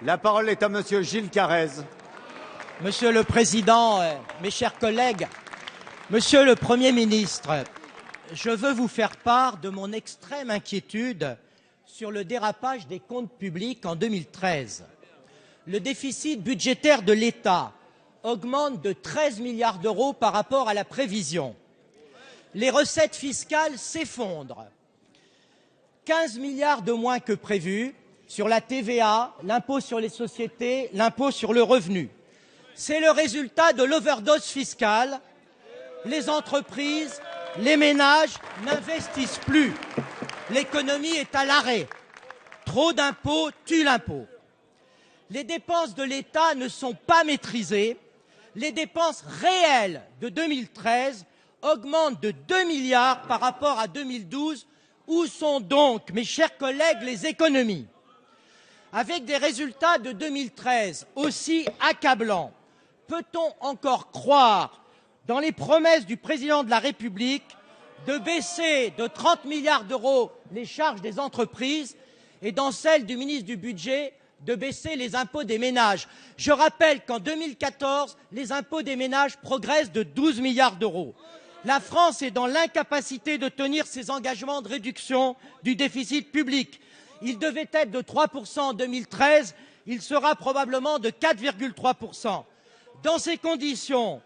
La parole est à Monsieur Gilles Carrez. Monsieur le Président, mes chers collègues, Monsieur le Premier ministre, je veux vous faire part de mon extrême inquiétude sur le dérapage des comptes publics en 2013. Le déficit budgétaire de l'État augmente de 13 milliards d'euros par rapport à la prévision. Les recettes fiscales s'effondrent. 15 milliards de moins que prévu sur la TVA, l'impôt sur les sociétés, l'impôt sur le revenu. C'est le résultat de l'overdose fiscale. Les entreprises, les ménages n'investissent plus. L'économie est à l'arrêt. Trop d'impôts tue l'impôt. Les dépenses de l'État ne sont pas maîtrisées. Les dépenses réelles de 2013 augmentent de 2 milliards par rapport à 2012. Où sont donc, mes chers collègues, les économies? Avec des résultats de 2013 aussi accablants, peut-on encore croire dans les promesses du président de la République de baisser de 30 milliards d'euros les charges des entreprises et dans celles du ministre du Budget de baisser les impôts des ménages? Je rappelle qu'en 2014, les impôts des ménages progressent de 12 milliards d'euros. La France est dans l'incapacité de tenir ses engagements de réduction du déficit public. Il devait être de 3% en 2013, il sera probablement de 4,3%. Dans ces conditions,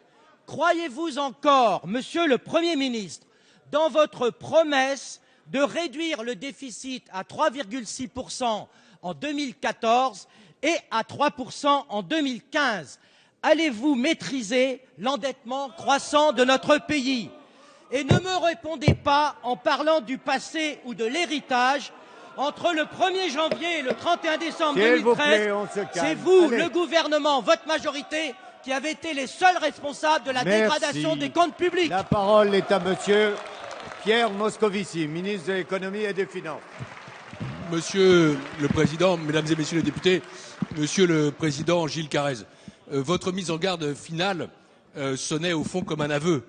croyez-vous encore, Monsieur le Premier ministre, dans votre promesse de réduire le déficit à 3,6% en 2014 et à 3% en 2015? Allez-vous maîtriser l'endettement croissant de notre pays? Et ne me répondez pas en parlant du passé ou de l'héritage. Entre le 1er janvier et le 31 décembre 2013, c'est vous, le gouvernement, votre majorité, qui avez été les seuls responsables de la dégradation des comptes publics. La parole est à Monsieur Pierre Moscovici, ministre de l'économie et des finances. Monsieur le Président, Mesdames et Messieurs les députés, Monsieur le Président Gilles Carrez, votre mise en garde finale sonnait au fond comme un aveu,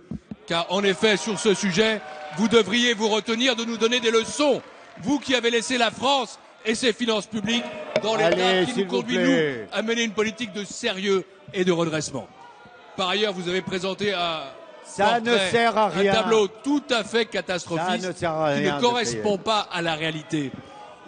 car en effet, sur ce sujet, vous devriez vous retenir de nous donner des leçons, vous qui avez laissé la France et ses finances publiques dans l'état qui nous conduit, nous, à mener une politique de sérieux et de redressement. Par ailleurs, vous avez présenté un tableau tout à fait catastrophiste qui ne correspond pas à la réalité.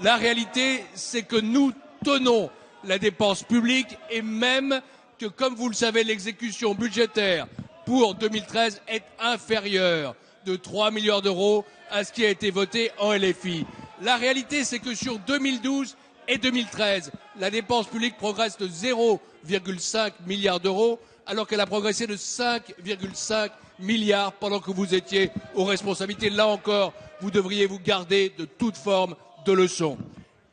La réalité, c'est que nous tenons la dépense publique et même que, comme vous le savez, l'exécution budgétaire pour 2013 est inférieure de 3 milliards d'euros à ce qui a été voté en LFI. La réalité, c'est que sur 2012 et 2013, la dépense publique progresse de 0,5 milliard d'euros, alors qu'elle a progressé de 5,5 milliards pendant que vous étiez aux responsabilités. Là encore, vous devriez vous garder de toute forme de leçons.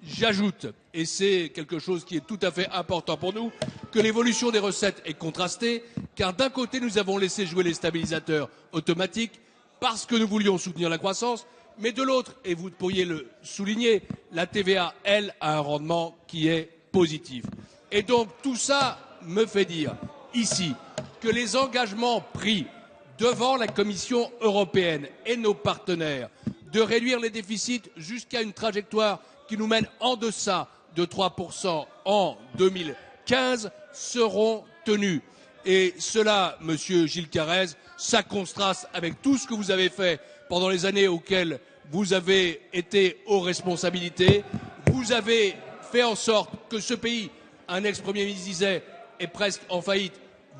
J'ajoute, et c'est quelque chose qui est tout à fait important pour nous, que l'évolution des recettes est contrastée, car d'un côté, nous avons laissé jouer les stabilisateurs automatiques parce que nous voulions soutenir la croissance, mais de l'autre, et vous pourriez le souligner, la TVA, elle, a un rendement qui est positif. Et donc, tout ça me fait dire, ici, que les engagements pris devant la Commission européenne et nos partenaires de réduire les déficits jusqu'à une trajectoire qui nous mène en deçà de 3% en 2015 seront tenus. Et cela, Monsieur Gilles Carrez, ça contraste avec tout ce que vous avez fait pendant les années auxquelles vous avez été aux responsabilités. Vous avez fait en sorte que ce pays, un ex-premier ministre disait, est presque en faillite,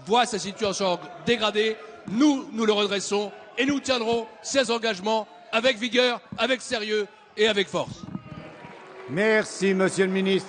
voit sa situation dégradée. Nous le redressons et nous tiendrons ces engagements avec vigueur, avec sérieux et avec force. Merci, Monsieur le ministre.